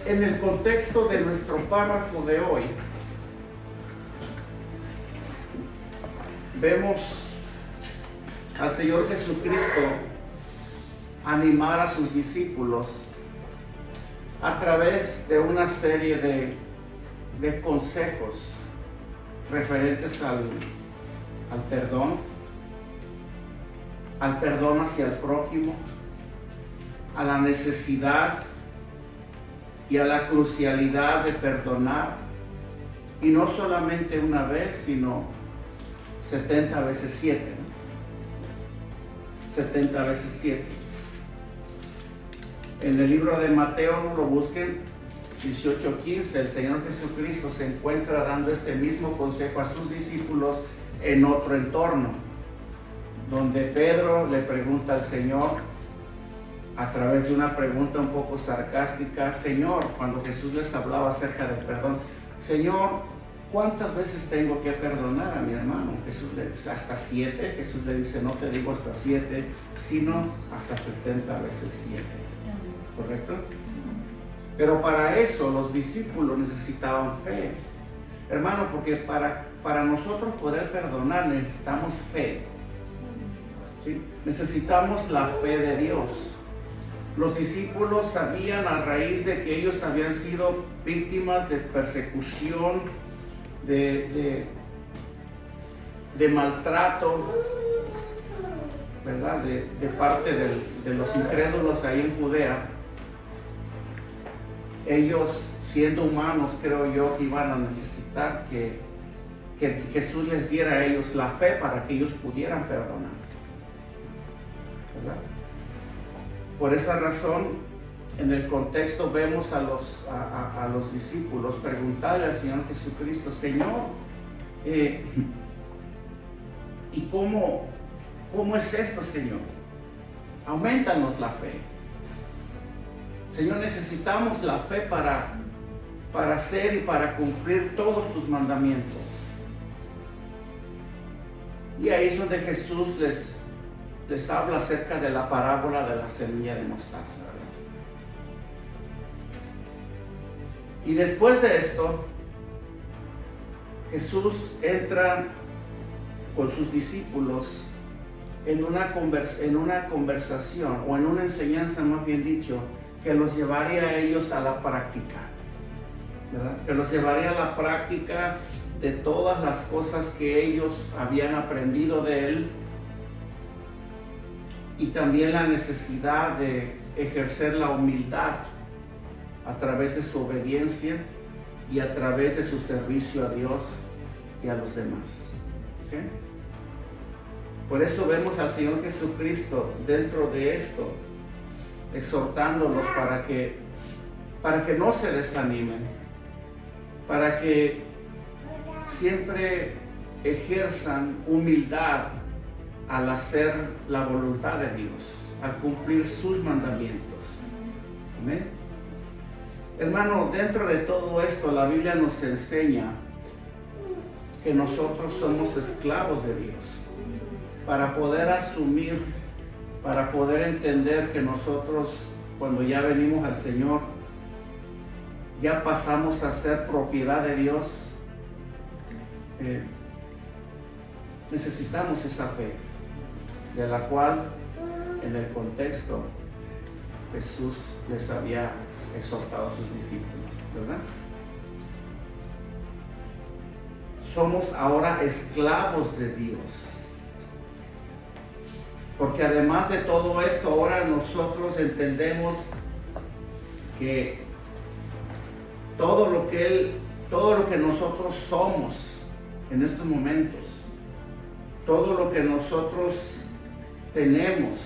En el contexto de nuestro párrafo de hoy, vemos al Señor Jesucristo animar a sus discípulos a través de una serie de consejos referentes al perdón hacia el prójimo, a la necesidad y a la crucialidad de perdonar, y no solamente una vez, sino 70 veces 7, ¿no? 70 veces 7. En el libro de Mateo, no lo busquen, 18:15, el Señor Jesucristo se encuentra dando este mismo consejo a sus discípulos en otro entorno, donde Pedro le pregunta al Señor, a través de una pregunta un poco sarcástica: Señor, cuando Jesús les hablaba acerca del perdón, Señor, ¿cuántas veces tengo que perdonar a mi hermano? Jesús le dice, hasta 7. Jesús le dice, no te digo hasta 7, sino hasta 70 veces 7. ¿Correcto? Pero para eso los discípulos necesitaban fe. Hermano, porque para nosotros poder perdonar necesitamos fe. ¿Sí? Necesitamos la fe de Dios. Los discípulos sabían, a raíz de que ellos habían sido víctimas de persecución, de maltrato, ¿verdad? De parte de los incrédulos ahí en Judea. Ellos, siendo humanos, creo yo, que iban a necesitar que Jesús les diera a ellos la fe para que ellos pudieran perdonar, ¿verdad? Por esa razón, en el contexto vemos a los discípulos preguntarle al Señor Jesucristo: Señor, ¿y cómo es esto, Señor? Aumentanos la fe. Señor, necesitamos la fe para hacer y para cumplir todos tus mandamientos. Y ahí es donde Jesús les habla acerca de la parábola de la semilla de mostaza, ¿verdad? Y después de esto, Jesús entra con sus discípulos en una conversación, o en una enseñanza, más bien dicho, que los llevaría a ellos a la práctica, ¿verdad? Que los llevaría a la práctica de todas las cosas que ellos habían aprendido de Él, y también la necesidad de ejercer la humildad a través de su obediencia y a través de su servicio a Dios y a los demás. ¿Okay? Por eso vemos al Señor Jesucristo dentro de esto, exhortándolos para que no se desanimen, para que siempre ejerzan humildad al hacer la voluntad de Dios, al cumplir sus mandamientos. Amén. Hermano, dentro de todo esto, la Biblia nos enseña que nosotros somos esclavos de Dios. Para poder asumir, para poder entender que nosotros, cuando ya venimos al Señor, ya pasamos a ser propiedad de Dios, necesitamos esa fe, de la cual en el contexto Jesús les había exhortado a sus discípulos, ¿verdad? Somos ahora esclavos de Dios, porque además de todo esto, ahora nosotros entendemos que todo lo que nosotros somos en estos momentos, todo lo que nosotros tenemos,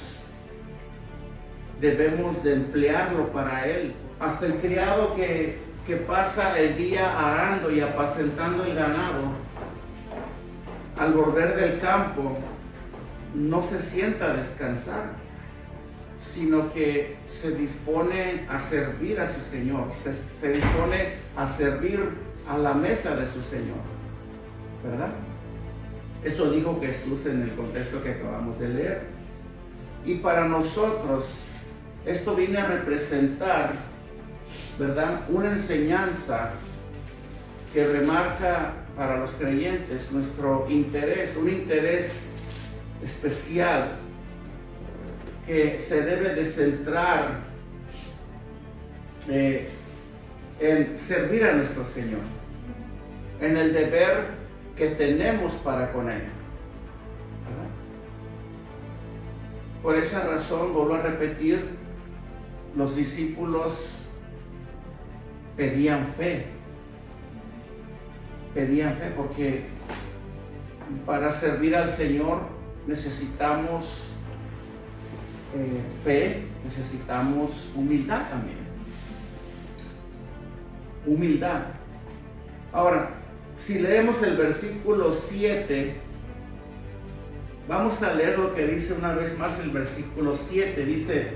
debemos de emplearlo para Él. Hasta el criado que pasa el día arando y apacentando el ganado, al volver del campo, no se sienta a descansar, sino que se dispone a servir a su Señor, se dispone a servir a la mesa de su Señor, ¿verdad? Eso dijo Jesús en el contexto que acabamos de leer. Y para nosotros, esto viene a representar ¿verdad? Una enseñanza que remarca para los creyentes nuestro interés, un interés especial que se debe de centrar en servir a nuestro Señor, en el deber que tenemos para con Él. ¿Verdad? Por esa razón, vuelvo a repetir, los discípulos pedían fe porque para servir al Señor necesitamos fe, necesitamos humildad también. Humildad. Ahora, si leemos el versículo 7, vamos a leer lo que dice una vez más el versículo 7. Dice,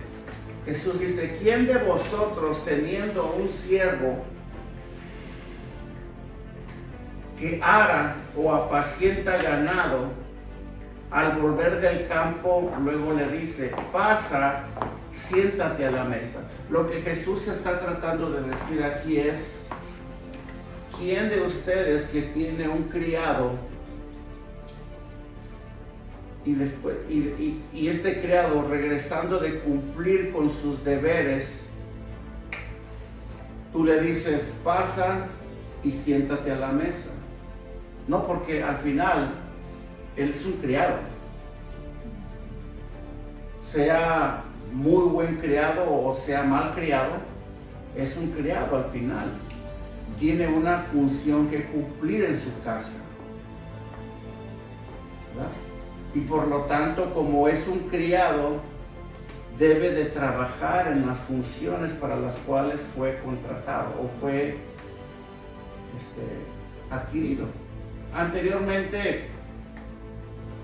Jesús dice, ¿quién de vosotros teniendo un siervo que ara o apacienta ganado, al volver del campo, luego le dice, pasa, siéntate a la mesa? Lo que Jesús está tratando de decir aquí es, ¿quién de ustedes que tiene un criado y este criado regresando de cumplir con sus deberes, tú le dices, pasa y siéntate a la mesa? No, porque al final él es un criado, sea muy buen criado o sea mal criado, es un criado al final. Tiene una función que cumplir en su casa, ¿verdad? Y por lo tanto, como es un criado, debe de trabajar en las funciones para las cuales fue contratado o fue adquirido. Anteriormente,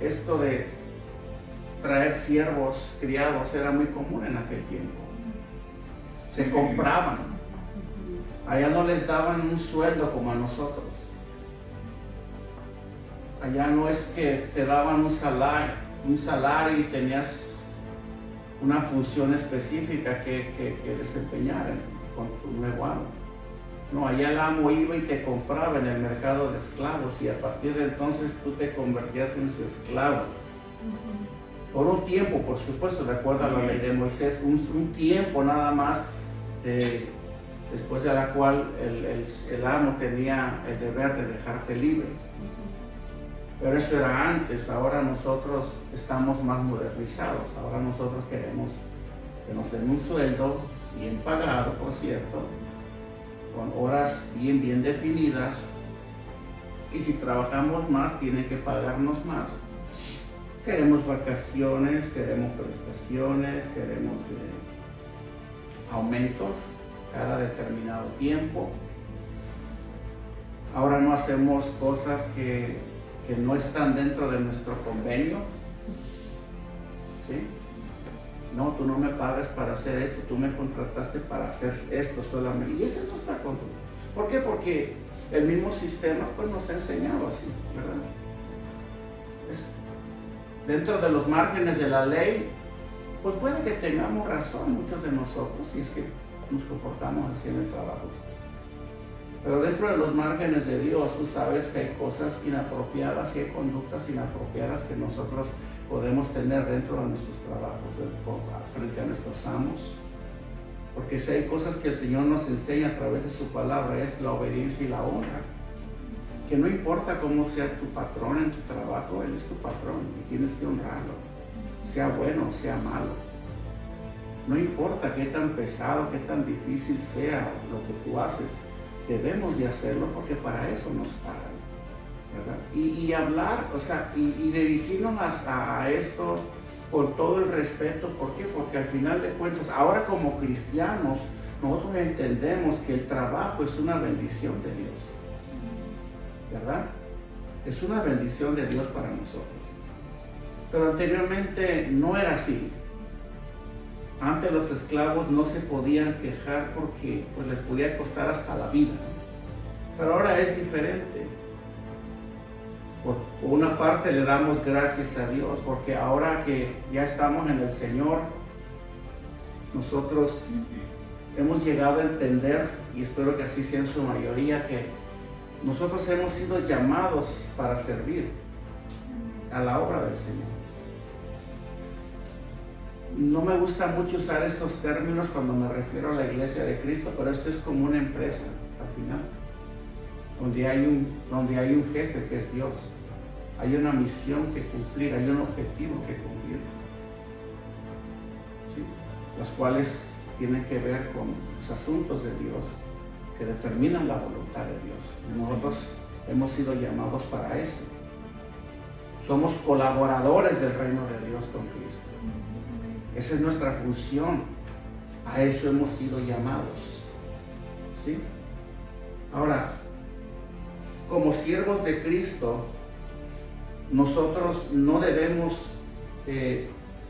esto de traer siervos, criados, era muy común en aquel tiempo. Se compraban. Allá no les daban un sueldo como a nosotros. Allá no es que te daban un salario y tenías una función específica que desempeñar con tu nuevo amo. No, allá el amo iba y te compraba en el mercado de esclavos, y a partir de entonces tú te convertías en su esclavo. Por un tiempo, por supuesto, de acuerdo a la ley de Moisés, un tiempo nada más, después de la cual el amo tenía el deber de dejarte libre. Pero eso era antes. Ahora nosotros estamos más modernizados. Ahora nosotros queremos que nos den un sueldo bien pagado, por cierto, con horas bien definidas, y si trabajamos más tienen que pagarnos más. Queremos vacaciones, queremos prestaciones, queremos aumentos cada determinado tiempo. Ahora no hacemos cosas que no están dentro de nuestro convenio, ¿sí? No, tú no me pagas para hacer esto, tú me contrataste para hacer esto solamente. Y ese no está con. ¿Por qué? Porque el mismo sistema pues nos ha enseñado así, ¿verdad? Dentro de los márgenes de la ley, pues puede que tengamos razón muchos de nosotros, si es que nos comportamos así en el trabajo. Pero dentro de los márgenes de Dios, tú sabes que hay cosas inapropiadas y hay conductas inapropiadas que nosotros podemos tener dentro de nuestros trabajos, frente a nuestros amos. Porque si hay cosas que el Señor nos enseña a través de su palabra, es la obediencia y la honra. Que no importa cómo sea tu patrón en tu trabajo, Él es tu patrón y tienes que honrarlo, sea bueno o sea malo. No importa qué tan pesado, qué tan difícil sea lo que tú haces, debemos de hacerlo porque para eso nos pagan, ¿verdad? Y hablar, o sea, y dirigirnos a esto con todo el respeto. ¿Por qué? Porque al final de cuentas, ahora como cristianos, nosotros entendemos que el trabajo es una bendición de Dios, ¿verdad? Es una bendición de Dios para nosotros. Pero anteriormente no era así. Antes los esclavos no se podían quejar porque pues, les podía costar hasta la vida. Pero ahora es diferente. Por una parte le damos gracias a Dios porque ahora que ya estamos en el Señor, nosotros hemos llegado a entender, y espero que así sea en su mayoría, que nosotros hemos sido llamados para servir a la obra del Señor. No me gusta mucho usar estos términos cuando me refiero a la iglesia de Cristo, pero esto es como una empresa al final, donde hay un jefe que es Dios. Hay una misión que cumplir, hay un objetivo que cumplir, ¿sí? Los cuales tienen que ver con los asuntos de Dios, que determinan la voluntad de Dios. Nosotros hemos sido llamados para eso. Somos colaboradores del reino de Dios con Cristo. Esa es nuestra función. A eso hemos sido llamados, ¿sí? Ahora, como siervos de Cristo, nosotros no debemos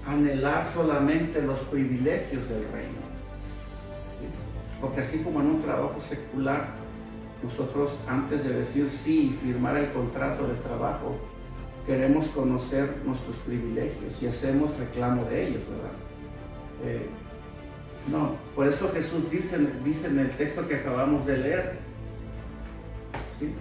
anhelar solamente los privilegios del reino, ¿sí? Porque así como en un trabajo secular, nosotros antes de decir sí y firmar el contrato de trabajo, queremos conocer nuestros privilegios y hacemos reclamo de ellos, ¿verdad? No, por eso Jesús dice en el texto que acabamos de leer, ¿sí?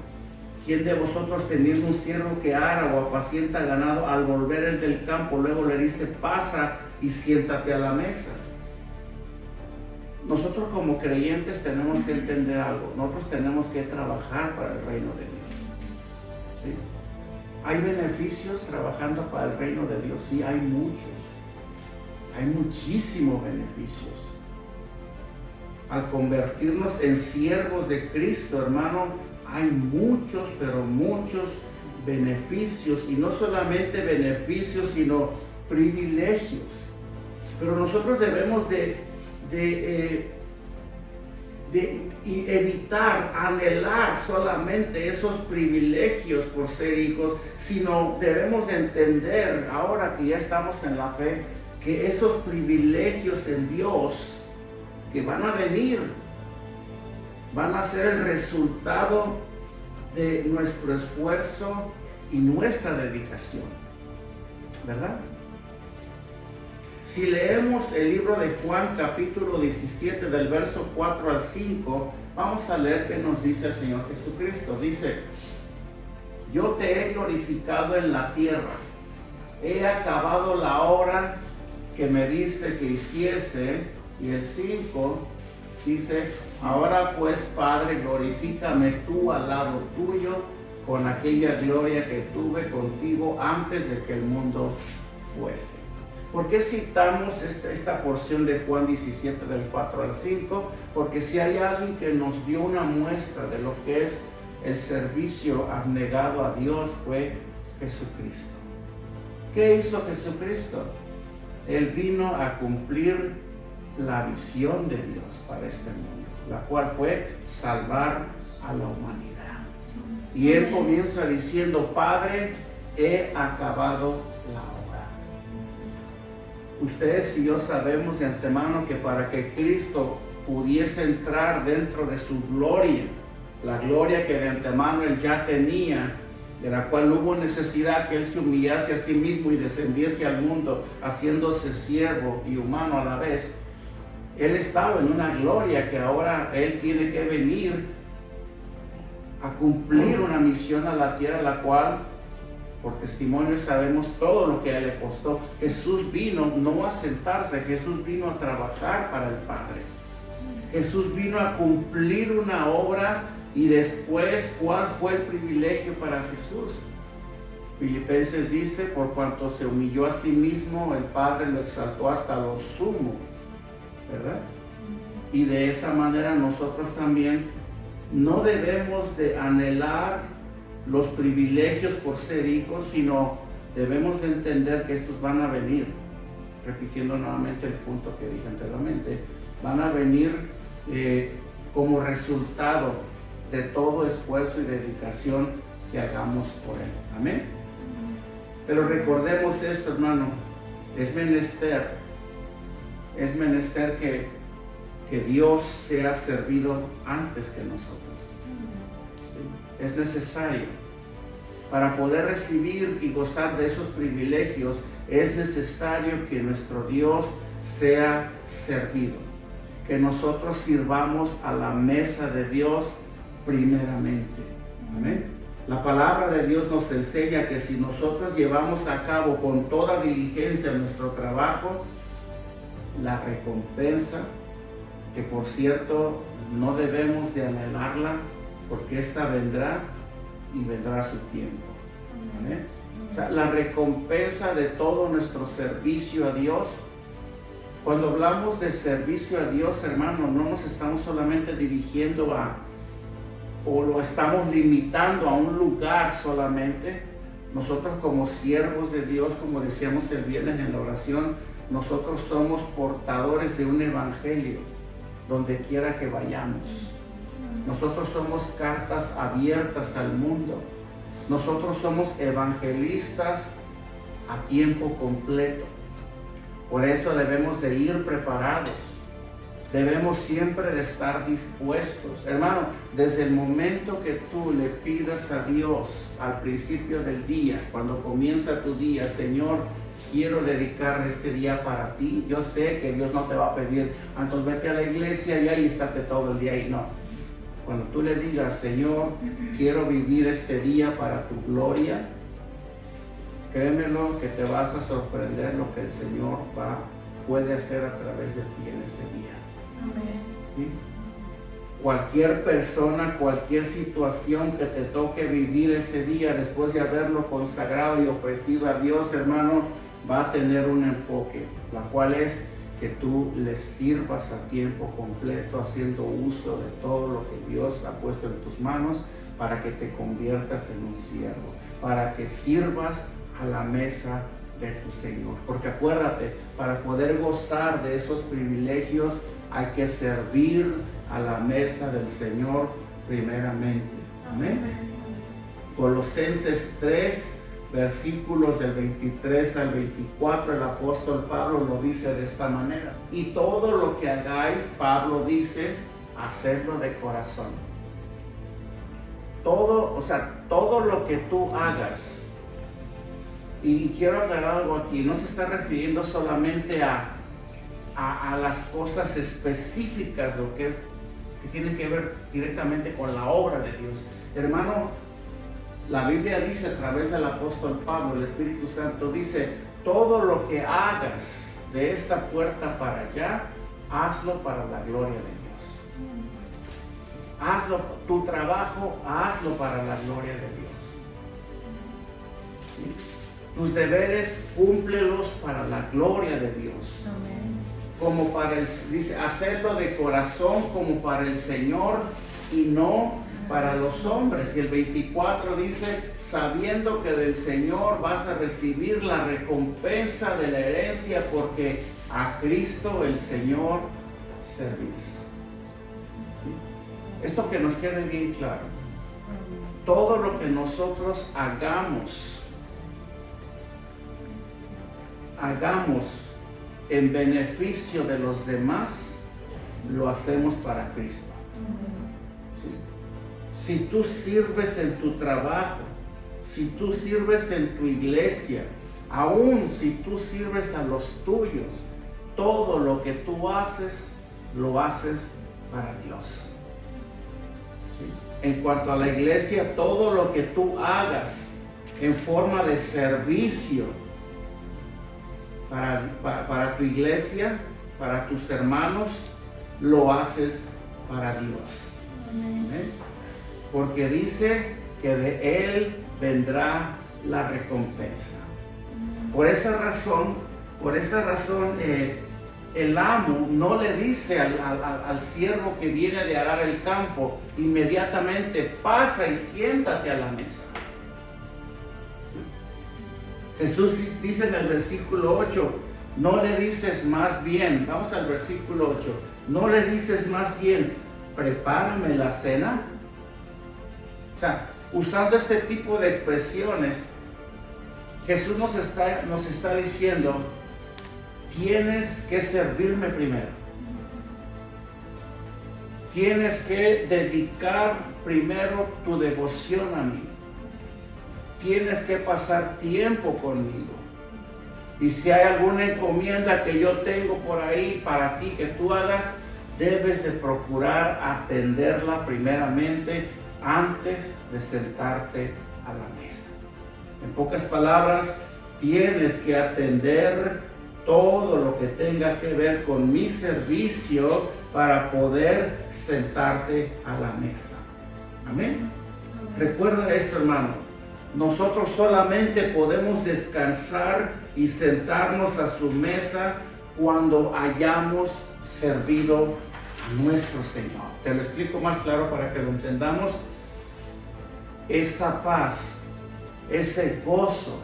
¿Quién de vosotros teniendo un siervo que ara o apacienta ganado, al volver el del campo, luego le dice, pasa y siéntate a la mesa? Nosotros como creyentes tenemos que entender algo. Nosotros tenemos que trabajar para el reino de Dios, ¿sí? ¿Hay beneficios trabajando para el reino de Dios? Sí, hay muchos. Hay muchísimos beneficios. Al convertirnos en siervos de Cristo, hermano, hay muchos, pero muchos beneficios. Y no solamente beneficios, sino privilegios. Pero nosotros debemos de evitar, anhelar solamente esos privilegios por ser hijos, sino debemos de entender, ahora que ya estamos en la fe, que esos privilegios en Dios que van a venir, van a ser el resultado de nuestro esfuerzo y nuestra dedicación, ¿verdad? Si leemos el libro de Juan, capítulo 17, del verso 4 al 5, vamos a leer qué nos dice el Señor Jesucristo. Dice, yo te he glorificado en la tierra, he acabado la obra que me diste que hiciese. Y el 5 dice, ahora pues, Padre, glorifícame tú al lado tuyo con aquella gloria que tuve contigo antes de que el mundo fuese. ¿Por qué citamos esta porción de Juan 17 del 4 al 5? Porque si hay alguien que nos dio una muestra de lo que es el servicio abnegado a Dios, fue Jesucristo. ¿Qué hizo Jesucristo? Él vino a cumplir la visión de Dios para este mundo, la cual fue salvar a la humanidad. Y Él comienza diciendo, Padre, he acabado la obra. Ustedes y yo sabemos de antemano que para que Cristo pudiese entrar dentro de su gloria, la gloria que de antemano Él ya tenía, de la cual no hubo necesidad que Él se humillase a sí mismo y descendiese al mundo, haciéndose siervo y humano a la vez, Él estaba en una gloria que ahora Él tiene que venir a cumplir una misión a la tierra, la cual, por testimonio, sabemos todo lo que a Él le costó. Jesús vino no a sentarse, Jesús vino a trabajar para el Padre. Jesús vino a cumplir una obra. Y después, ¿cuál fue el privilegio para Jesús? Filipenses dice, por cuanto se humilló a sí mismo, el Padre lo exaltó hasta lo sumo, ¿verdad? Y de esa manera nosotros también no debemos de anhelar los privilegios por ser hijos, sino debemos de entender que estos van a venir, repitiendo nuevamente el punto que dije anteriormente, van a venir como resultado de todo esfuerzo y dedicación que hagamos por Él. Amén. Pero recordemos esto, hermano, es menester que Dios sea servido antes que nosotros. ¿Sí? Es necesario. Para poder recibir y gozar de esos privilegios, es necesario que nuestro Dios sea servido. que nosotros sirvamos a la mesa de Dios primeramente. Amén. La palabra de Dios nos enseña que si nosotros llevamos a cabo con toda diligencia nuestro trabajo, la recompensa, que por cierto no debemos de anhelarla, porque esta vendrá y vendrá a su tiempo. ¿Amén? O sea, la recompensa de todo nuestro servicio a Dios. Cuando hablamos de servicio a Dios, hermano, no nos estamos solamente dirigiendo o lo estamos limitando a un lugar solamente. Nosotros como siervos de Dios, como decíamos el viernes en la oración, nosotros somos portadores de un evangelio donde quiera que vayamos. Nosotros somos cartas abiertas al mundo. Nosotros somos evangelistas a tiempo completo. Por eso debemos de ir preparados. Debemos siempre de estar dispuestos. Hermano, desde el momento que tú le pidas a Dios al principio del día, cuando comienza tu día, Señor, quiero dedicar este día para ti. Yo sé que Dios no te va a pedir, entonces vete a la iglesia y ahí estate todo el día ahí. No. Cuando tú le digas, Señor, quiero vivir este día para tu gloria, créemelo que te vas a sorprender lo que el Señor puede hacer a través de ti en ese día. Amén. ¿Sí? Cualquier persona, cualquier situación que te toque vivir ese día después de haberlo consagrado y ofrecido a Dios, hermano, va a tener un enfoque, la cual es que tú le sirvas a tiempo completo, haciendo uso de todo lo que Dios ha puesto en tus manos para que te conviertas en un siervo, para que sirvas a la mesa de tu Señor. Porque acuérdate, para poder gozar de esos privilegios hay que servir a la mesa del Señor primeramente. Amén. Colosenses 3, versículos del 23 al 24, el apóstol Pablo lo dice de esta manera: y todo lo que hagáis, Pablo dice, hacedlo de corazón. Todo lo que tú hagas. Y quiero aclarar algo aquí, no se está refiriendo solamente a las cosas específicas, lo que tienen que ver directamente con la obra de Dios. Hermano, la Biblia dice a través del apóstol Pablo, el Espíritu Santo dice: todo lo que hagas de esta puerta para allá, hazlo para la gloria de Dios. Hazlo, tu trabajo, hazlo para la gloria de Dios. ¿Sí? Tus deberes, cúmplelos para la gloria de Dios. Amén. Como dice, hacerlo de corazón como para el Señor y no para los hombres. Y el 24 dice: sabiendo que del Señor vas a recibir la recompensa de la herencia, porque a Cristo el Señor servís. Esto que nos quede bien claro. Todo lo que nosotros hagamos en beneficio de los demás, lo hacemos para Cristo. ¿Sí? Si tú sirves en tu trabajo, si tú sirves en tu iglesia, aún si tú sirves a los tuyos, todo lo que tú haces, lo haces para Dios. ¿Sí? En cuanto a la iglesia, todo lo que tú hagas en forma de servicio para tu iglesia, para tus hermanos, lo haces para Dios. ¿Eh? Porque dice que de Él vendrá la recompensa. Por esa razón, el amo no le dice al siervo que viene de arar el campo inmediatamente: pasa y siéntate a la mesa. Jesús dice en el versículo 8, no le dices más bien, vamos al versículo 8, no le dices más bien, prepárame la cena. O sea, usando este tipo de expresiones, Jesús nos está diciendo: tienes que servirme primero. Tienes que dedicar primero tu devoción a mí. Tienes que pasar tiempo conmigo. Y si hay alguna encomienda que yo tengo por ahí para ti que tú hagas, debes de procurar atenderla primeramente antes de sentarte a la mesa. En pocas palabras, tienes que atender todo lo que tenga que ver con mi servicio para poder sentarte a la mesa. Amén. Recuerda esto, hermano. Nosotros solamente podemos descansar y sentarnos a su mesa cuando hayamos servido a nuestro Señor. Te lo explico más claro para que lo entendamos. Esa paz, ese gozo,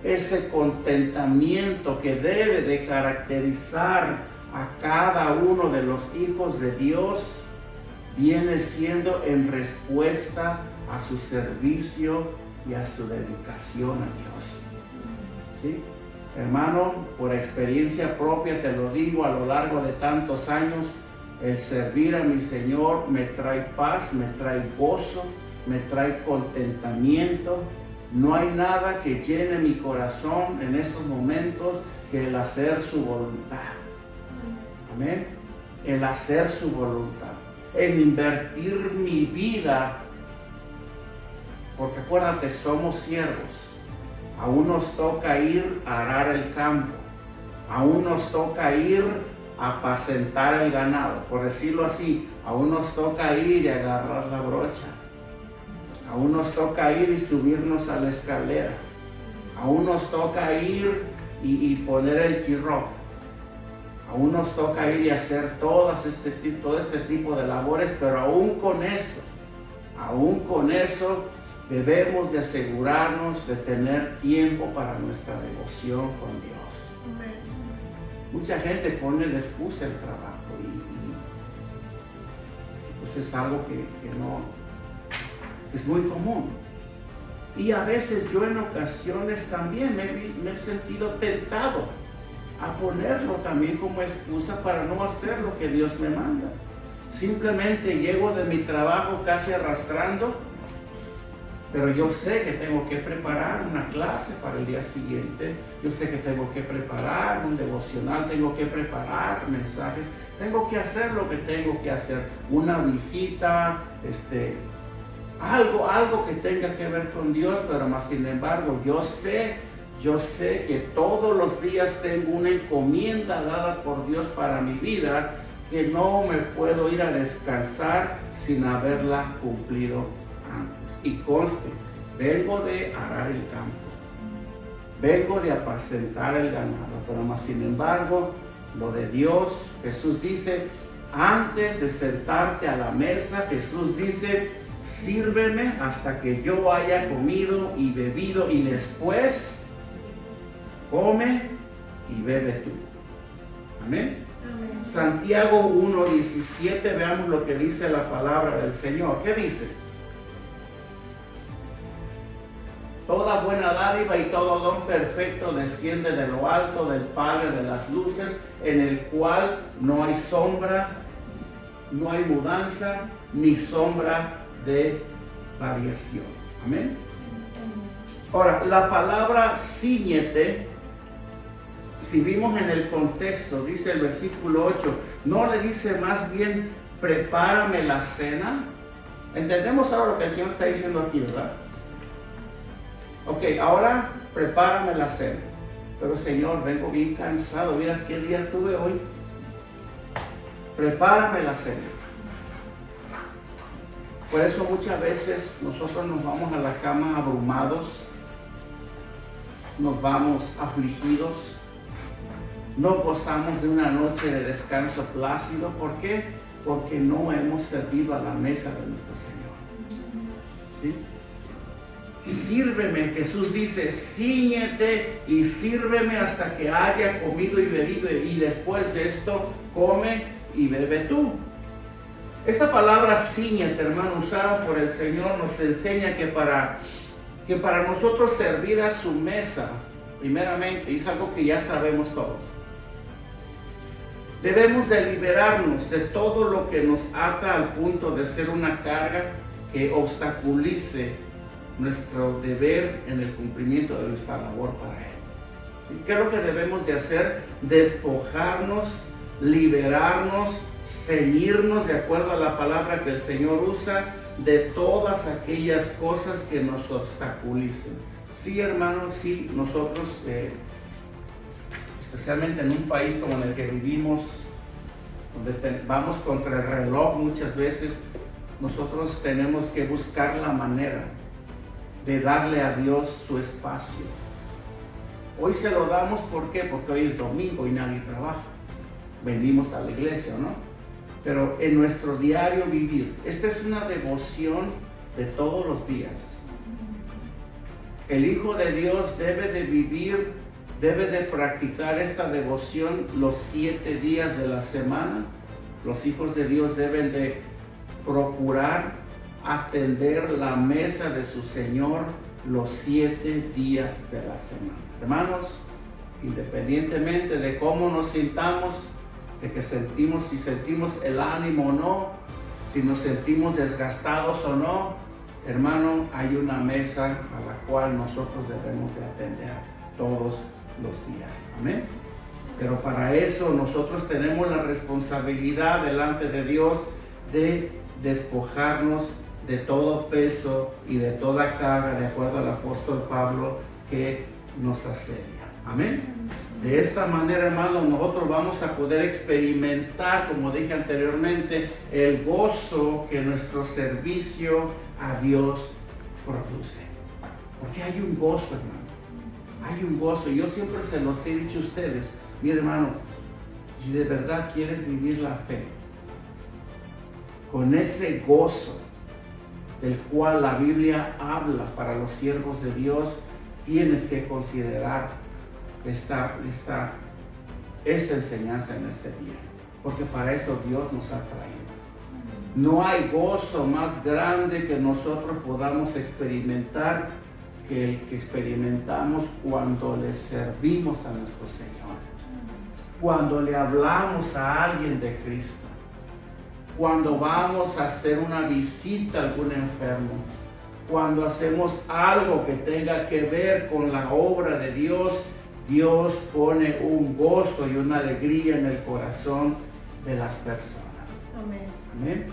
ese contentamiento que debe de caracterizar a cada uno de los hijos de Dios viene siendo en respuesta a su servicio y a su dedicación a Dios. ¿Sí? Hermano, por experiencia propia te lo digo, a lo largo de tantos años, el servir a mi Señor me trae paz, me trae gozo, me trae contentamiento. No hay nada que llene mi corazón en estos momentos que el hacer su voluntad. Amén. El hacer su voluntad. En invertir mi vida. Porque acuérdate, somos siervos. Aún nos toca ir a arar el campo. Aún nos toca ir a apacentar el ganado. Por decirlo así, aún nos toca ir y agarrar la brocha. Aún nos toca ir y subirnos a la escalera. Aún nos toca ir y poner el chirro. Aún nos toca ir y hacer todo este tipo de labores, pero aún con eso, debemos de asegurarnos de tener tiempo para nuestra devoción con Dios. Mucha gente pone de excusa el trabajo y pues es algo que no es muy común. Y a veces yo en ocasiones también me he sentido tentado a ponerlo también como excusa para no hacer lo que Dios me manda. Simplemente llego de mi trabajo casi arrastrando, pero yo sé que tengo que preparar una clase para el día siguiente, yo sé que tengo que preparar un devocional, tengo que preparar mensajes, tengo que hacer lo que tengo que hacer, una visita, algo que tenga que ver con Dios, pero más sin embargo yo sé que todos los días tengo una encomienda dada por Dios para mi vida, que no me puedo ir a descansar sin haberla cumplido antes. Y conste, vengo de arar el campo, vengo de apacentar el ganado, pero más sin embargo, lo de Dios, Jesús dice, antes de sentarte a la mesa, Jesús dice, sírveme hasta que yo haya comido y bebido, y después come y bebe tú. Amén. Amén. Santiago 1:17, veamos lo que dice la palabra del Señor. ¿Qué dice? Toda buena dádiva y todo don perfecto desciende de lo alto del Padre de las luces, en el cual no hay sombra, no hay mudanza, ni sombra de variación. Amén. Ahora, la palabra cíñete, si vimos en el contexto, dice el versículo 8, no le dice más bien prepárame la cena. Entendemos ahora lo que el Señor está diciendo aquí, ¿verdad? Ok, ahora prepárame la cena. Pero Señor, vengo bien cansado, miras qué día tuve hoy. Prepárame la cena. Por eso muchas veces nosotros nos vamos a la cama abrumados, nos vamos afligidos, no gozamos de una noche de descanso plácido. ¿Por qué? Porque no hemos servido a la mesa de nuestro Señor. ¿Sí? Sírveme, Jesús dice, cíñete y sírveme hasta que haya comido y bebido, y después de esto come y bebe tú. Esta palabra cíñete, hermano, usada por el Señor, nos enseña que para nosotros servir a su mesa, primeramente, es algo que ya sabemos todos. Debemos de liberarnos de todo lo que nos ata al punto de ser una carga que obstaculice nuestro deber en el cumplimiento de nuestra labor para Él. ¿Qué es lo que debemos de hacer? Despojarnos, liberarnos, ceñirnos de acuerdo a la palabra que el Señor usa de todas aquellas cosas que nos obstaculicen. Sí, hermanos, sí, nosotros, especialmente en un país como en el que vivimos, donde vamos contra el reloj muchas veces, nosotros tenemos que buscar la manera de darle a Dios su espacio. Hoy se lo damos, ¿por qué? Porque hoy es domingo y nadie trabaja. Venimos a la iglesia, ¿no? Pero en nuestro diario vivir, esta es una devoción de todos los días. El Hijo de Dios debe de vivir, debe de practicar esta devoción los 7 días de la semana. Los hijos de Dios deben de procurar atender la mesa de su Señor los 7 días de la semana. Hermanos, independientemente de cómo nos sintamos, de que sentimos, si sentimos el ánimo o no, si nos sentimos desgastados o no, hermano, hay una mesa a la cual nosotros debemos de atender todos los días. Amén. Pero para eso nosotros tenemos la responsabilidad delante de Dios de despojarnos de todo peso y de toda carga, de acuerdo al apóstol Pablo, que nos asedia. Amén. De esta manera, hermanos, nosotros vamos a poder experimentar, como dije anteriormente, el gozo que nuestro servicio a Dios produce. Porque hay un gozo, hermano. Hay un gozo. Yo siempre se los he dicho a ustedes. Mire, hermano, si de verdad quieres vivir la fe con ese gozo del cual la Biblia habla para los siervos de Dios, tienes que considerar esta enseñanza en este día, porque para eso Dios nos ha traído. No hay gozo más grande que nosotros podamos experimentar que el que experimentamos cuando le servimos a nuestro Señor, cuando le hablamos a alguien de Cristo, cuando vamos a hacer una visita a algún enfermo, cuando hacemos algo que tenga que ver con la obra de Dios. Dios pone un gozo y una alegría en el corazón de las personas. Amén. Amén.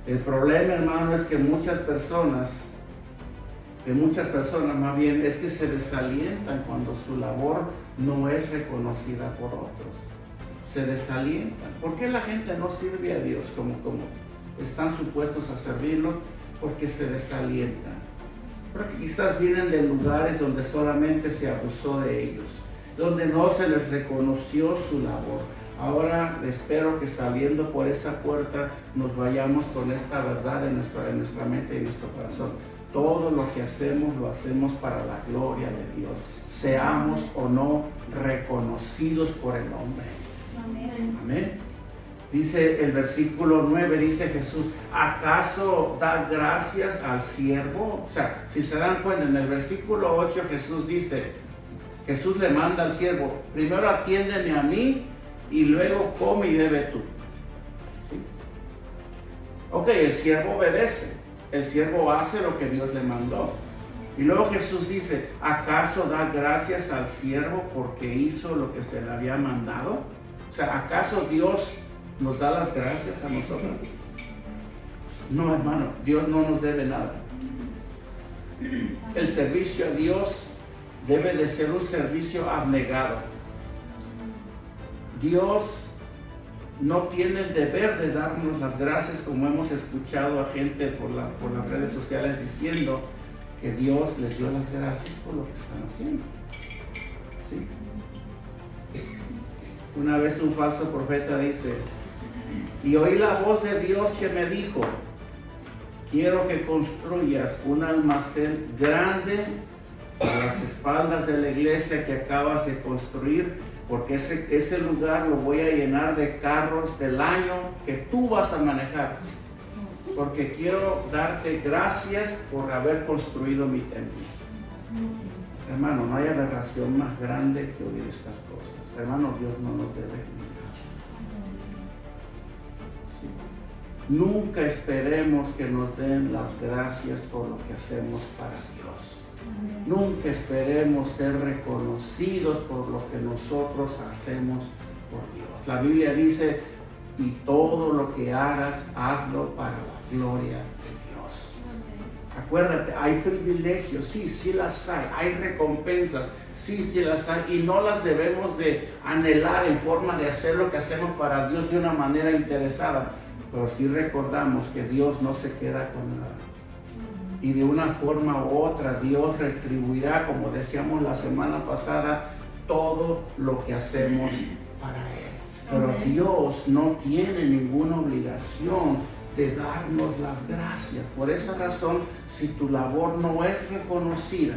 El problema, hermano, es que muchas personas más bien, es que se desalientan cuando su labor no es reconocida por otros. Se desalientan. ¿Por qué la gente no sirve a Dios como están supuestos a servirlo? Porque se desalientan. Porque quizás vienen de lugares donde solamente se abusó de ellos, donde no se les reconoció su labor. Ahora espero que saliendo por esa puerta nos vayamos con esta verdad en nuestra mente y en nuestro corazón. Todo lo que hacemos lo hacemos para la gloria de Dios, seamos o no reconocidos por el hombre. Amén. Amén. Dice el versículo 9, dice Jesús, ¿acaso da gracias al siervo? O sea, si se dan cuenta, en el versículo 8 Jesús le manda al siervo, primero atiéndeme a mí y luego come y bebe tú. ¿Sí? Ok, el siervo obedece, el siervo hace lo que Dios le mandó. Y luego Jesús dice, ¿acaso da gracias al siervo porque hizo lo que se le había mandado? O sea, ¿acaso Dios nos da las gracias a nosotros? No, hermano, Dios no nos debe nada. El servicio a Dios debe de ser un servicio abnegado. Dios no tiene el deber de darnos las gracias, como hemos escuchado a gente por las redes sociales diciendo que Dios les dio las gracias por lo que están haciendo. ¿Sí? Una vez un falso profeta dice, y oí la voz de Dios que me dijo, quiero que construyas un almacén grande a las espaldas de la iglesia que acabas de construir, porque ese lugar lo voy a llenar de carros del año que tú vas a manejar, porque quiero darte gracias por haber construido mi templo. Hermano, no hay aberración más grande que oír estas cosas. Hermano, Dios no nos debe nada. ¿Sí? Nunca esperemos que nos den las gracias por lo que hacemos para Dios. Nunca esperemos ser reconocidos por lo que nosotros hacemos por Dios. La Biblia dice, y todo lo que hagas, hazlo para la gloria de Dios. Acuérdate, hay privilegios, sí las hay recompensas, sí las hay, y no las debemos de anhelar en forma de hacer lo que hacemos para Dios de una manera interesada, pero sí recordamos que Dios no se queda con nada. Y de una forma u otra Dios retribuirá, como decíamos la semana pasada, todo lo que hacemos para Él. Pero Dios no tiene ninguna obligación de darnos las gracias. Por esa razón, si tu labor no es reconocida,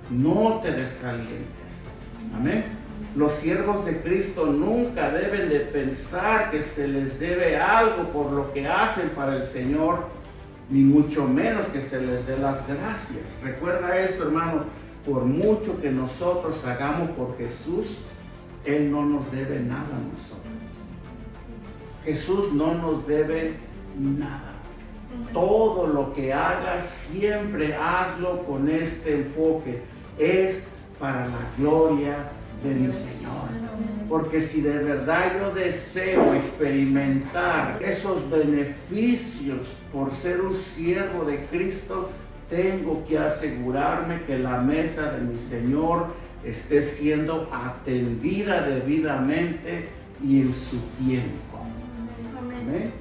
no te desalientes. Amén. Los siervos de Cristo nunca deben de pensar que se les debe algo por lo que hacen para el Señor, ni mucho menos que se les dé las gracias. Recuerda esto, hermano, por mucho que nosotros hagamos por Jesús, Él no nos debe nada a nosotros. Jesús no nos debe nada. Todo lo que hagas, siempre hazlo con este enfoque. Es para la gloria de mi Señor. Porque si de verdad yo deseo experimentar esos beneficios por ser un siervo de Cristo, tengo que asegurarme que la mesa de mi Señor esté siendo atendida debidamente y en su tiempo. Amén.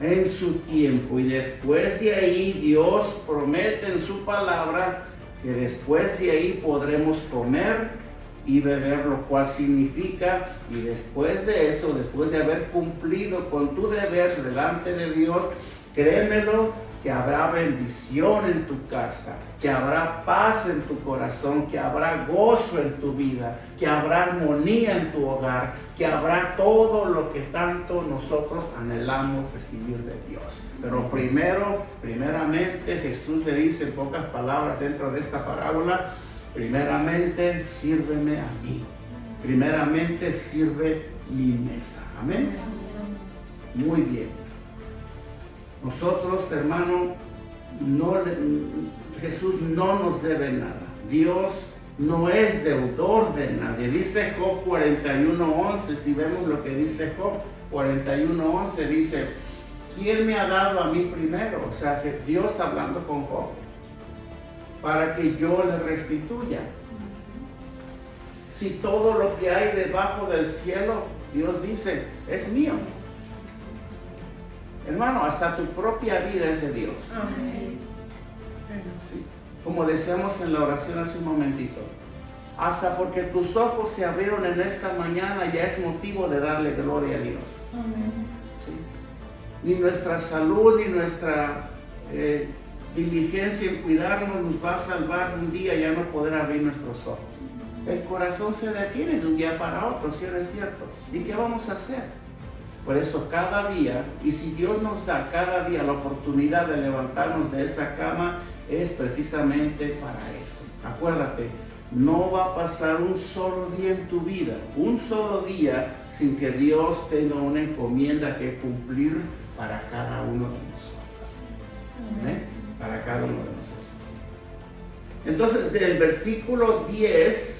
En su tiempo. Y después de ahí Dios promete en su palabra que después de ahí podremos comer y beber, lo cual significa, y después de eso, después de haber cumplido con tu deber delante de Dios, créemelo, que habrá bendición en tu casa, que habrá paz en tu corazón, que habrá gozo en tu vida, que habrá armonía en tu hogar, que habrá todo lo que tanto nosotros anhelamos recibir de Dios. Pero primeramente Jesús le dice en pocas palabras dentro de esta parábola: primeramente sírveme a mí, primeramente sirve mi mesa. Amén. Muy bien. Nosotros, hermano, Jesús no nos debe nada. Dios no es deudor de nadie. Dice Job 41:11, si vemos lo que dice Job 41:11, dice: ¿quién me ha dado a mí primero? O sea, que Dios hablando con Job, para que yo le restituya. Si todo lo que hay debajo del cielo, Dios dice, es mío. Hermano, hasta tu propia vida es de Dios. ¿Sí? Como decíamos en la oración hace un momentito, hasta porque tus ojos se abrieron en esta mañana ya es motivo de darle gloria a Dios. ¿Sí? Ni nuestra salud, ni nuestra diligencia en cuidarnos nos va a salvar un día ya no poder abrir nuestros ojos. El corazón se detiene de un día para otro, si es cierto. ¿Y qué vamos a hacer? Por eso cada día, y si Dios nos da cada día la oportunidad de levantarnos de esa cama, es precisamente para eso. Acuérdate, no va a pasar un solo día en tu vida, un solo día, sin que Dios tenga una encomienda que cumplir para cada uno de nosotros. ¿Eh? Para cada uno de nosotros. Entonces, del versículo 10,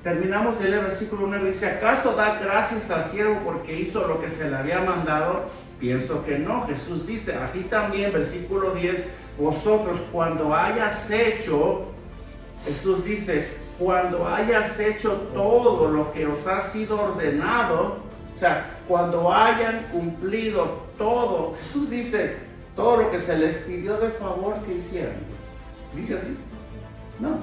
terminamos de leer el versículo 9, dice: ¿acaso da gracias al siervo porque hizo lo que se le había mandado? Pienso que no. Jesús dice, así también, versículo 10, vosotros cuando hayas hecho, Jesús dice, cuando hayas hecho todo lo que os ha sido ordenado, o sea, cuando hayan cumplido todo, Jesús dice, todo lo que se les pidió de favor que hicieran. ¿Dice así? No.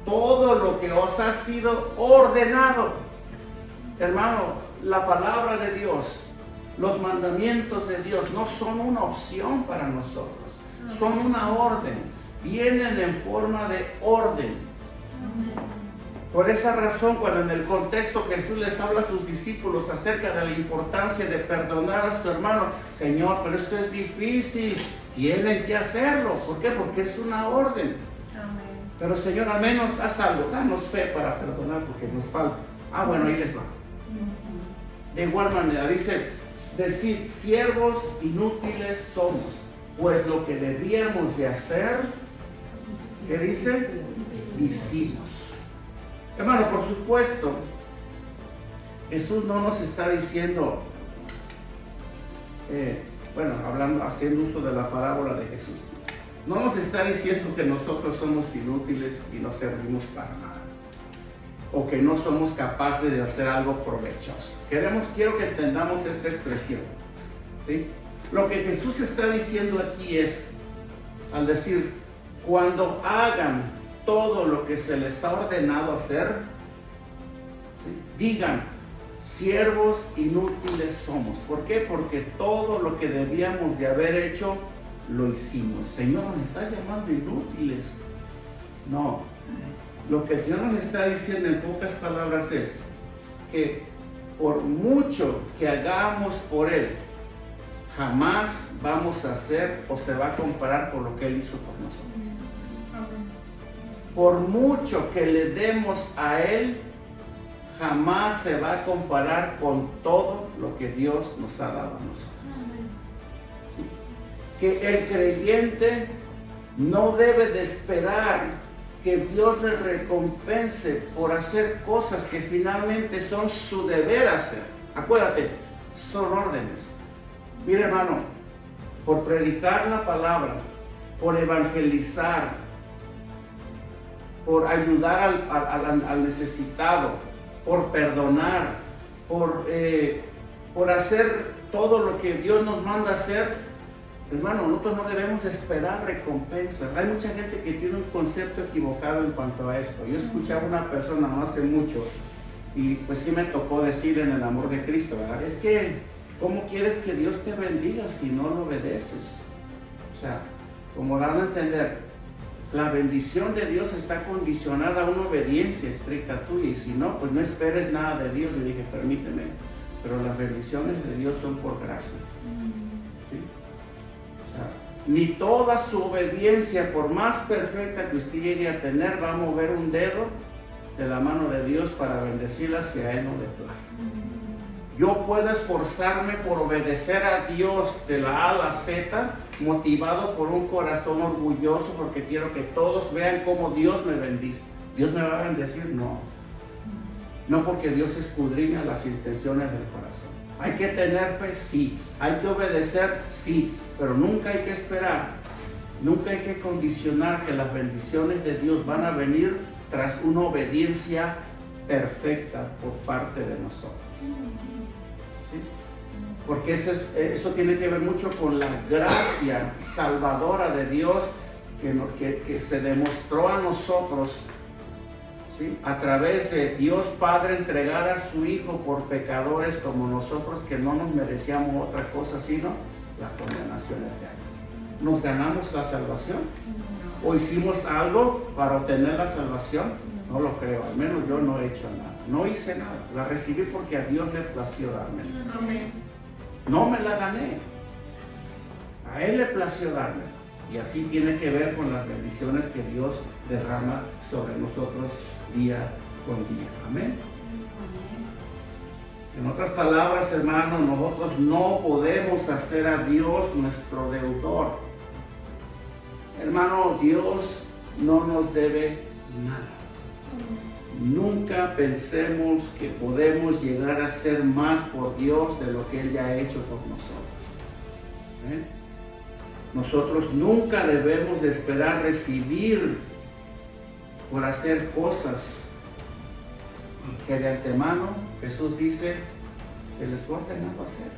Todo lo que os ha sido ordenado. Hermano, la palabra de Dios, los mandamientos de Dios no son una opción para nosotros, son una orden, vienen en forma de orden. Por esa razón, cuando en el contexto Jesús les habla a sus discípulos acerca de la importancia de perdonar a su hermano, Señor, pero esto es difícil, tienen que hacerlo. ¿Por qué? Porque es una orden. Pero Señor, al menos haz algo, danos fe para perdonar porque nos falta. Bueno, ahí les va. De igual manera, dice, decid, siervos inútiles somos, pues lo que debíamos de hacer, ¿qué dice? Hicimos. Hermano, por supuesto Jesús no nos está diciendo, haciendo uso de la parábola de Jesús, no nos está diciendo que nosotros somos inútiles y no servimos para nada, o que no somos capaces de hacer algo provechoso. Quiero que entendamos esta expresión, ¿sí? Lo que Jesús está diciendo aquí es, al decir, cuando hagan todo lo que se les ha ordenado hacer, ¿sí?, digan, siervos inútiles somos. ¿Por qué? Porque todo lo que debíamos de haber hecho, lo hicimos. Señor, ¿me estás llamando inútiles? No. Lo que el Señor nos está diciendo en pocas palabras es que por mucho que hagamos por Él, jamás vamos a hacer o se va a comparar con lo que Él hizo por nosotros. Por mucho que le demos a Él, jamás se va a comparar con todo lo que Dios nos ha dado a nosotros. Que el creyente no debe de esperar que Dios le recompense por hacer cosas que finalmente son su deber hacer. Acuérdate, son órdenes. Mira, hermano, por predicar la palabra, por evangelizar, por ayudar al necesitado, por perdonar, por hacer todo lo que Dios nos manda hacer, hermano, nosotros no debemos esperar recompensas. Hay mucha gente que tiene un concepto equivocado en cuanto a esto. Yo escuchaba a una persona no hace mucho y pues sí me tocó decir en el amor de Cristo, ¿verdad? Es que, ¿cómo quieres que Dios te bendiga si no lo obedeces? O sea, como darle a entender, la bendición de Dios está condicionada a una obediencia estricta tuya, y si no, pues no esperes nada de Dios. Le dije, permíteme, pero las bendiciones de Dios son por gracia. ¿Sí? O sea, ni toda su obediencia, por más perfecta que usted llegue a tener, va a mover un dedo de la mano de Dios para bendecirla si a Él no le place. Yo puedo esforzarme por obedecer a Dios de la A a la Z, motivado por un corazón orgulloso, porque quiero que todos vean cómo Dios me bendice. ¿Dios me va a bendecir? No. No, porque Dios escudriña las intenciones del corazón. Hay que tener fe, sí. Hay que obedecer, sí. Pero nunca hay que esperar, nunca hay que condicionar que las bendiciones de Dios van a venir tras una obediencia perfecta por parte de nosotros. ¿Sí? Porque eso tiene que ver mucho con la gracia salvadora de Dios que se demostró a nosotros, ¿sí?, a través de Dios Padre entregar a su Hijo por pecadores como nosotros, que no nos merecíamos otra cosa sino la condenación eterna. ¿Nos ganamos la salvación? ¿O hicimos algo para obtener la salvación? No lo creo, al menos yo no he hecho nada. No hice nada, la recibí porque a Dios le plació darme. Amén. No me la gané, a Él le plació darme. Y así tiene que ver con las bendiciones que Dios derrama sobre nosotros día con día. Amén. En otras palabras, hermanos, nosotros no podemos hacer a Dios nuestro deudor. Hermano, Dios no nos debe nada. Nunca pensemos que podemos llegar a ser más por Dios de lo que Él ya ha hecho por nosotros. ¿Eh? Nosotros nunca debemos de esperar recibir por hacer cosas que de antemano Jesús dice se les fue ordenado hacer.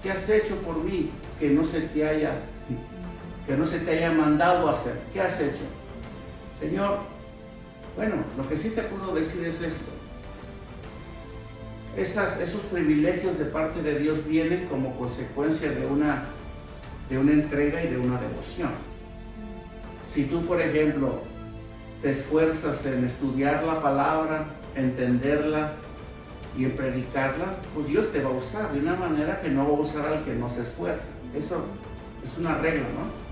¿Qué has hecho por mí que no se te haya mandado hacer? ¿Qué has hecho? Señor, bueno, lo que sí te puedo decir es esto. Esos privilegios de parte de Dios vienen como consecuencia de una entrega y de una devoción. Si tú, por ejemplo, te esfuerzas en estudiar la palabra, entenderla y en predicarla, pues Dios te va a usar de una manera que no va a usar al que no se esfuerza. Eso es una regla, ¿no?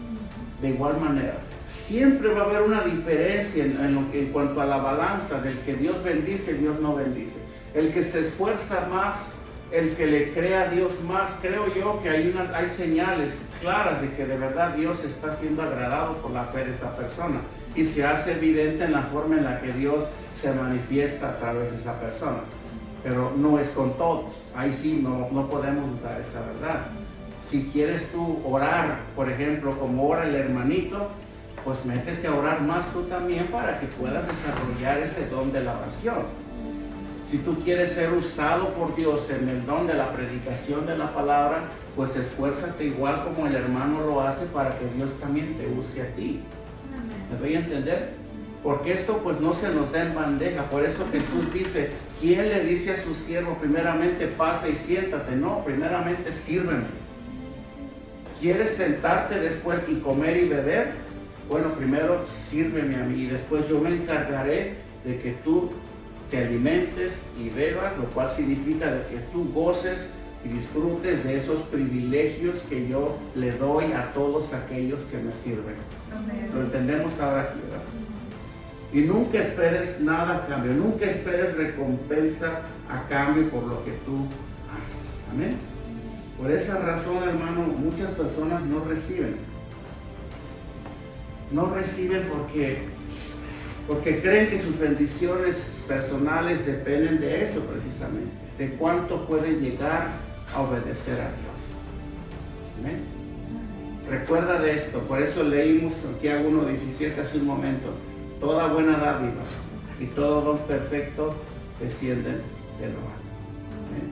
De igual manera, siempre va a haber una diferencia en cuanto a la balanza del que Dios bendice y Dios no bendice. El que se esfuerza más, el que le cree a Dios más, creo yo que hay señales claras de que de verdad Dios está siendo agradado por la fe de esa persona. y se hace evidente en la forma en la que Dios se manifiesta a través de esa persona. Pero no es con todos. Ahí sí no podemos dudar esa verdad. Si quieres tú orar, por ejemplo, como ora el hermanito, pues métete a orar más tú también para que puedas desarrollar ese don de la oración. Si tú quieres ser usado por Dios en el don de la predicación de la palabra, pues esfuérzate igual como el hermano lo hace para que Dios también te use a ti. ¿Me voy a entender? Porque esto pues no se nos da en bandeja. Por eso Jesús dice, ¿quién le dice a su siervo primeramente pasa y siéntate? No, primeramente sírveme. ¿Quieres sentarte después y comer y beber? Bueno, primero sírveme a mí y después yo me encargaré de que tú te alimentes y bebas, lo cual significa de que tú goces y disfrutes de esos privilegios que yo le doy a todos aquellos que me sirven. Amén. Lo entendemos ahora aquí, ¿verdad? Y nunca esperes nada a cambio, nunca esperes recompensa a cambio por lo que tú haces. Amén. Por esa razón, hermano, muchas personas no reciben. No reciben porque creen que sus bendiciones personales dependen de eso precisamente, de cuánto pueden llegar a obedecer a Dios. ¿Amén? Recuerda de esto, por eso leímos Santiago 1:17 hace un momento, toda buena dádiva y todo don perfecto descienden de lo alto. ¿Amén?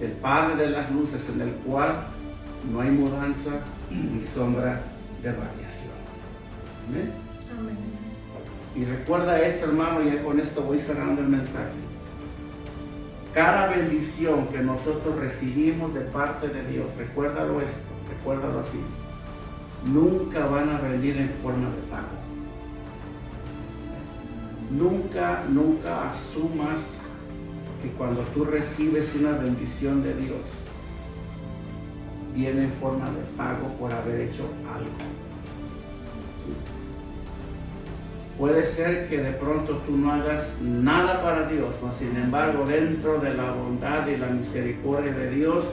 El Padre de las luces, en el cual no hay mudanza ni sombra de variación. ¿Amén? Amén. Y recuerda esto, hermano, y con esto voy cerrando el mensaje. Cada bendición que nosotros recibimos de parte de Dios, recuérdalo así, nunca van a venir en forma de pago. Nunca asumas que cuando tú recibes una bendición de Dios, viene en forma de pago por haber hecho algo. Puede ser que de pronto tú no hagas nada para Dios, mas sin embargo, dentro de la bondad y la misericordia de Dios,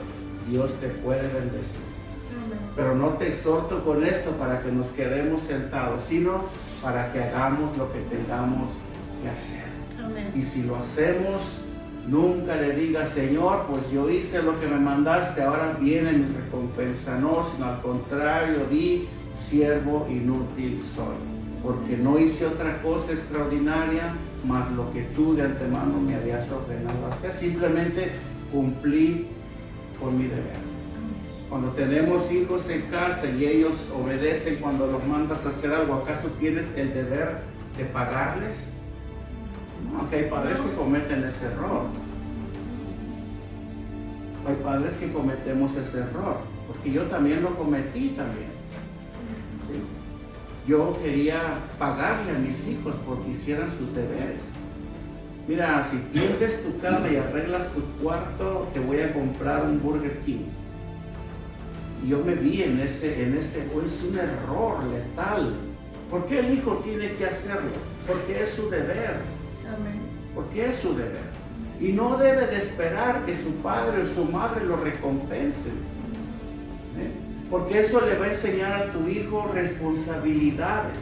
Dios te puede bendecir. Pero no te exhorto con esto para que nos quedemos sentados, sino para que hagamos lo que tengamos que hacer. Amén. Y si lo hacemos, nunca le digas, Señor, pues yo hice lo que me mandaste, ahora viene mi recompensa. No, sino al contrario, di, siervo inútil soy, porque no hice otra cosa extraordinaria más lo que tú de antemano me habías ordenado hacer. Simplemente cumplí con mi deber. Cuando tenemos hijos en casa y ellos obedecen cuando los mandas a hacer algo, ¿acaso tienes el deber de pagarles? No, que hay padres que cometen ese error. Hay padres que cometemos ese error, porque yo también lo cometí también. ¿Sí? Yo quería pagarle a mis hijos porque hicieran sus deberes. Mira, si tiendes tu cama y arreglas tu cuarto, te voy a comprar un Burger King. Y yo me vi en ese, es un error letal. ¿Por qué el hijo tiene que hacerlo? Porque es su deber. Amén. Porque es su deber. Y no debe de esperar que su padre o su madre lo recompensen. Porque eso le va a enseñar a tu hijo responsabilidades.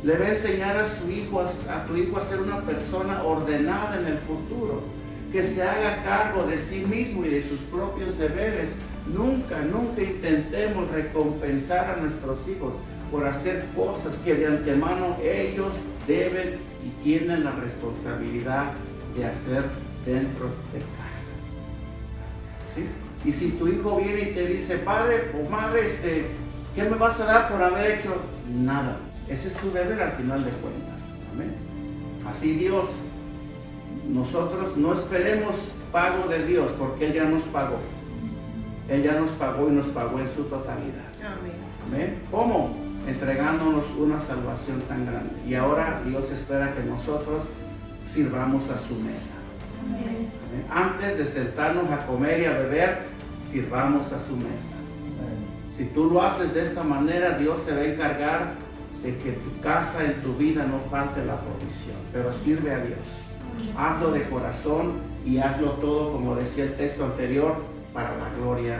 Le va a enseñar a tu hijo a ser una persona ordenada en el futuro, que se haga cargo de sí mismo y de sus propios deberes. Nunca intentemos recompensar a nuestros hijos por hacer cosas que de antemano ellos deben y tienen la responsabilidad de hacer dentro de casa. ¿Sí? Y si tu hijo viene y te dice, padre o madre, ¿qué me vas a dar por haber hecho? Nada. Ese es tu deber al final de cuentas. Amén. Así Dios, nosotros no esperemos pago de Dios porque Él ya nos pagó. Él ya nos pagó y nos pagó en su totalidad. Amén. Amén. ¿Cómo? Entregándonos una salvación tan grande. Y ahora Dios espera que nosotros sirvamos a su mesa. Amén. Amén. Antes de sentarnos a comer y a beber, sirvamos a su mesa. Amén. Si tú lo haces de esta manera, Dios se va a encargar de que en tu casa, en tu vida, no falte la provisión. Pero sirve a Dios. Hazlo de corazón y hazlo todo, como decía el texto anterior, para la gloria